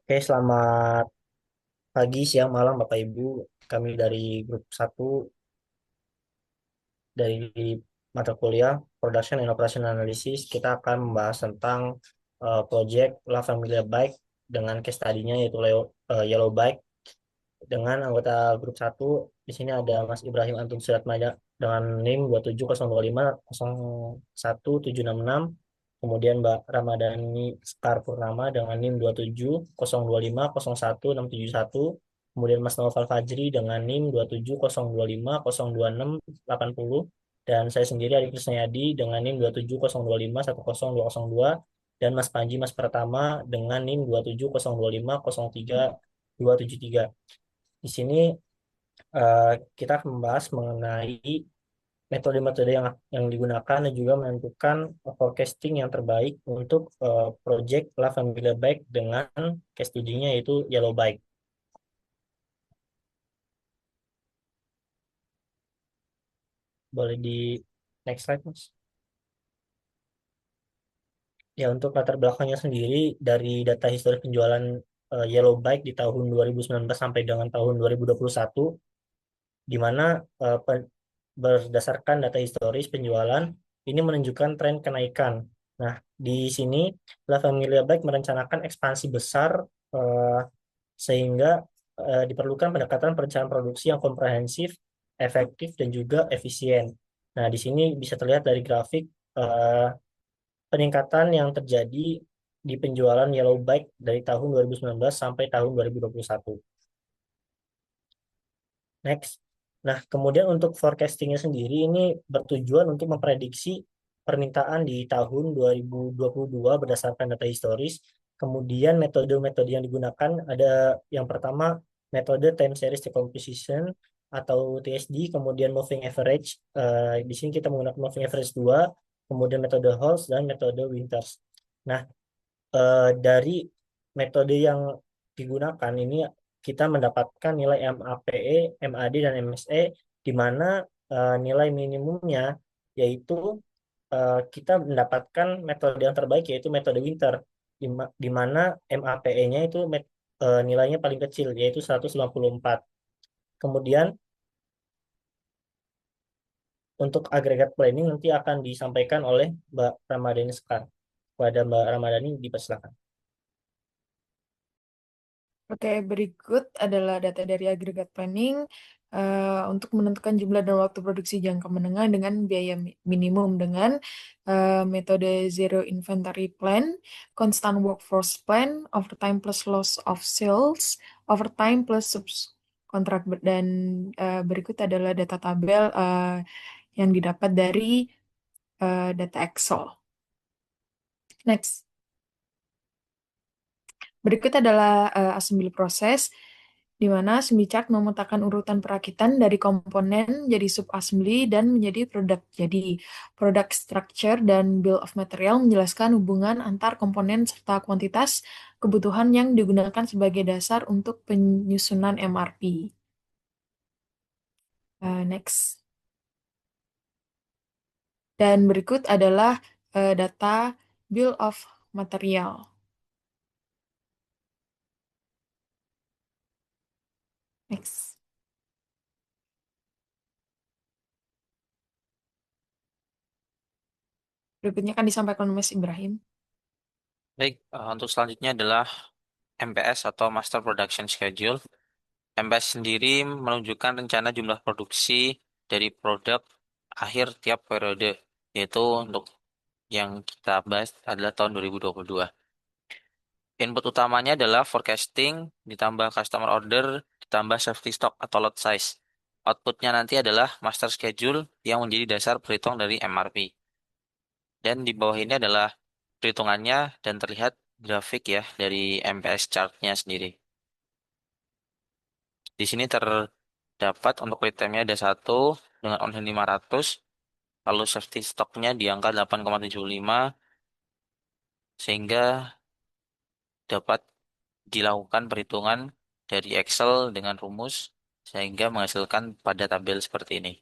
Oke, selamat pagi, siang, malam Bapak Ibu. Kami dari grup satu dari mata kuliah Production and Operation Analysis. Kita akan membahas tentang project La Familia Bike dengan case study-nya yaitu Yellow Bike dengan anggota grup satu. Di sini ada Mas Ibrahim Antun Suratmaja dengan NIM 27025017666. Kemudian Mbak Ramadhani Sekar Purnama dengan NIM 270250161. Kemudian Mas Naufal Fajri dengan NIM 27025026800. Dan saya sendiri Ari Krisnayadi dengan NIM 27025102202. Dan Mas Panji Mas Pratama dengan NIM 270503273. Di sini eh, kita akan membahas mengenai metode-metode yang digunakan dan juga menentukan forecasting yang terbaik untuk project La Familia Bike dengan case study-nya yaitu Yellow Bike. Boleh di next slide, Mas. Ya, untuk latar belakangnya sendiri dari data historis penjualan Yellow Bike di tahun 2019 sampai dengan tahun 2021, di mana berdasarkan data historis penjualan ini menunjukkan tren kenaikan. Nah, di sini La Familia Bike merencanakan ekspansi besar eh, sehingga diperlukan pendekatan perencanaan produksi yang komprehensif, efektif, dan juga efisien. Nah, di sini bisa terlihat dari grafik eh, peningkatan yang terjadi di penjualan Yellow Bike dari tahun 2019 sampai tahun 2021. Next. Nah, kemudian untuk forecastingnya sendiri ini bertujuan untuk memprediksi permintaan di tahun 2022 berdasarkan data historis. Kemudian metode-metode yang digunakan ada yang pertama metode time series decomposition atau TSD, kemudian moving average. Di sini kita menggunakan moving average 2, kemudian metode Halls dan metode Winters. Nah, dari metode yang digunakan ini kita mendapatkan nilai MAPE, MAD, dan MSE di mana nilai minimumnya yaitu kita mendapatkan metode yang terbaik yaitu metode Winter di mana MAPE-nya itu nilainya paling kecil yaitu 154. Kemudian untuk agregat planning nanti akan disampaikan oleh Mbak Ramadhani Sekar. Kepada Mbak Ramadhani dipersilakan. Oke, berikut adalah data dari agregat planning untuk menentukan jumlah dan waktu produksi jangka menengah dengan biaya minimum dengan metode Zero Inventory Plan, Constant Workforce Plan, Overtime plus Loss of Sales, Overtime plus subkontrak. Dan berikut adalah data tabel yang didapat dari data Excel. Next. Berikut adalah assembly proses, di mana assembly chart memetakan urutan perakitan dari komponen jadi sub-assembly dan menjadi produk. Jadi, product structure dan bill of material menjelaskan hubungan antar komponen serta kuantitas kebutuhan yang digunakan sebagai dasar untuk penyusunan MRP. Next. Dan berikut adalah data bill of material. Next. Berikutnya akan disampaikan oleh Mas Ibrahim. Baik, untuk selanjutnya adalah MPS atau Master Production Schedule. MPS sendiri menunjukkan rencana jumlah produksi dari produk akhir tiap periode, yaitu untuk yang kita bahas adalah tahun 2022. Input utamanya adalah forecasting, ditambah customer order, ditambah safety stock atau lot size. Outputnya nanti adalah master schedule yang menjadi dasar perhitung dari MRP. Dan di bawah ini adalah perhitungannya dan terlihat grafik ya dari MPS chartnya sendiri. Di sini terdapat untuk itemnya ada satu dengan on hand 500, lalu safety stocknya di angka 8,75, sehingga dapat dilakukan perhitungan dari Excel dengan rumus sehingga menghasilkan pada tabel seperti ini.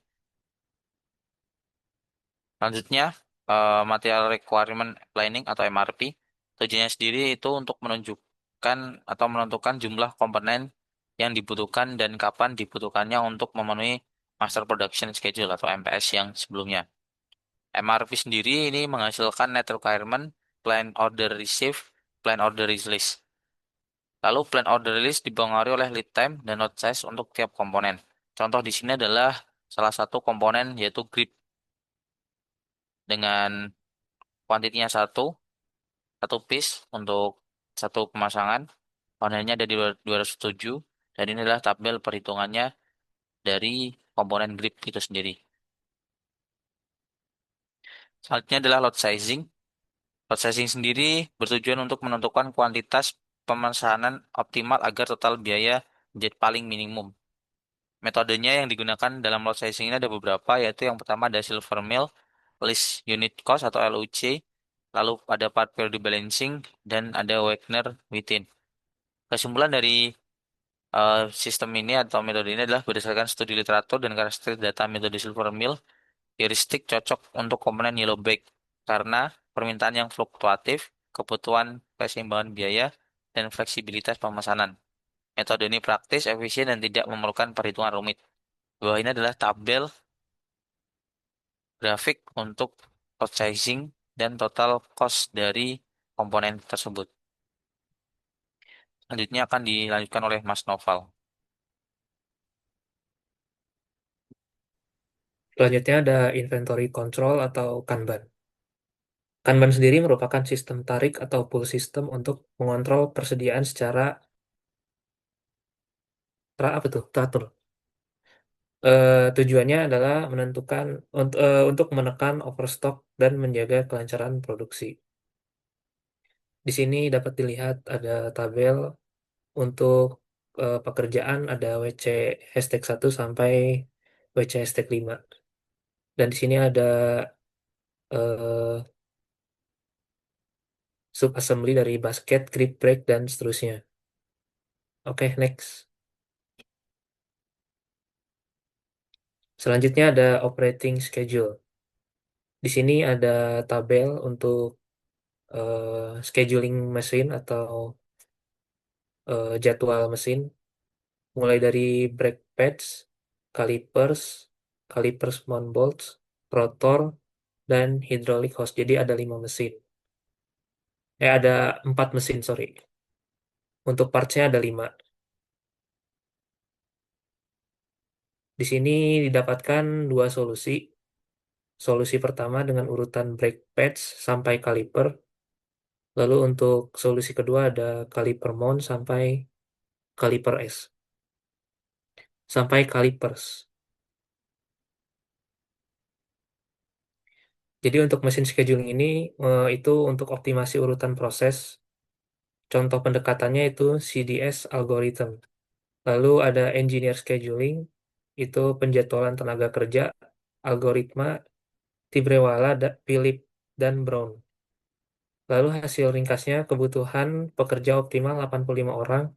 Selanjutnya, Material Requirement Planning atau MRP. Tujuannya sendiri itu untuk menunjuk menentukan atau menentukan jumlah komponen yang dibutuhkan dan kapan dibutuhkannya untuk memenuhi Master Production Schedule atau MPS yang sebelumnya. MRP sendiri ini menghasilkan Net Requirement, Plan Order Receive, Plan Order Release. Lalu Plan Order Release dipengaruhi oleh lead time dan lot size untuk tiap komponen. Contoh di sini adalah salah satu komponen yaitu grip dengan kuantitinya satu piece untuk satu pemasangan. Panelnya ada di 207 dan ini adalah tabel perhitungannya dari komponen grip itu sendiri. Selanjutnya adalah load sizing. Load sizing sendiri bertujuan untuk menentukan kuantitas pemesanan optimal agar total biaya menjadi paling minimum. Metodenya yang digunakan dalam load sizing ini ada beberapa, yaitu yang pertama ada Silver Mill, List Unit Cost atau LUC, lalu ada Part Period Balancing, dan ada Wagner Within. Kesimpulan dari sistem ini atau metode ini adalah berdasarkan studi literatur dan karakteristik data metode Silver Mill, heuristik cocok untuk komponen yellow bag karena permintaan yang fluktuatif, kebutuhan keseimbangan biaya, dan fleksibilitas pemesanan. Metode ini praktis, efisien, dan tidak memerlukan perhitungan rumit. Bahwa ini adalah tabel grafik untuk purchasing dan total cost dari komponen tersebut. Selanjutnya akan dilanjutkan oleh Mas Noval. Selanjutnya ada inventory control atau Kanban. Kanban sendiri merupakan sistem tarik atau pull system untuk mengontrol persediaan secara apa tuh? Teratur. Tujuannya adalah menentukan untuk menekan overstock dan menjaga kelancaran produksi. Di sini dapat dilihat ada tabel untuk pekerjaan ada WC hashtag 1 sampai WC hashtag 5. Dan di sini ada eh, subassembly dari basket, grip brake, dan seterusnya. Oke, next. Selanjutnya ada operating schedule. Di sini ada tabel untuk scheduling mesin atau jadwal mesin, mulai dari brake pads, calipers, calipers mount bolts, rotor, dan hydraulic hose. Jadi ada 5 mesin. Ada 4 mesin, sorry. Untuk partsnya ada 5. Di sini didapatkan dua solusi. Solusi pertama dengan urutan brake pads sampai caliper. Lalu untuk solusi kedua ada caliper mount sampai caliper S. Sampai calipers. Jadi untuk mesin scheduling ini itu untuk optimasi urutan proses. Contoh pendekatannya itu CDS algorithm. Lalu ada engineer scheduling, itu penjadwalan tenaga kerja, algoritma Tibrewala, Philip, dan Brown. Lalu hasil ringkasnya kebutuhan pekerja optimal 85 orang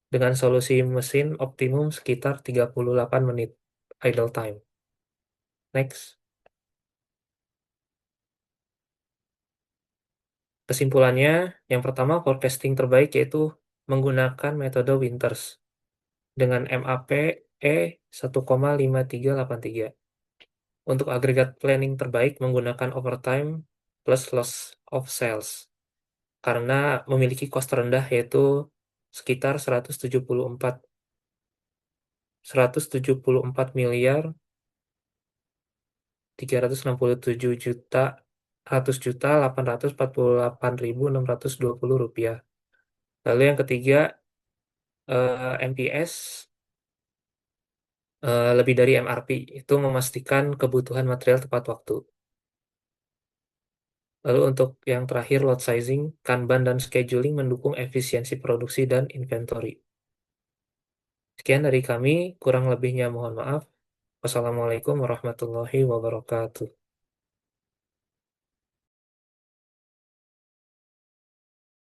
dengan solusi mesin optimum sekitar 38 menit idle time. Next. Kesimpulannya, yang pertama forecasting terbaik yaitu menggunakan metode Winters dengan MAP E 1,5383. Untuk agregat planning terbaik menggunakan overtime plus loss of sales karena memiliki cost rendah yaitu sekitar 174 miliar 367 juta 848.620 rupiah. Lalu yang ketiga MPS lebih dari MRP itu memastikan kebutuhan material tepat waktu. Lalu untuk yang terakhir lot sizing, Kanban dan scheduling mendukung efisiensi produksi dan inventory. Sekian dari kami, kurang lebihnya mohon maaf. Wassalamualaikum warahmatullahi wabarakatuh.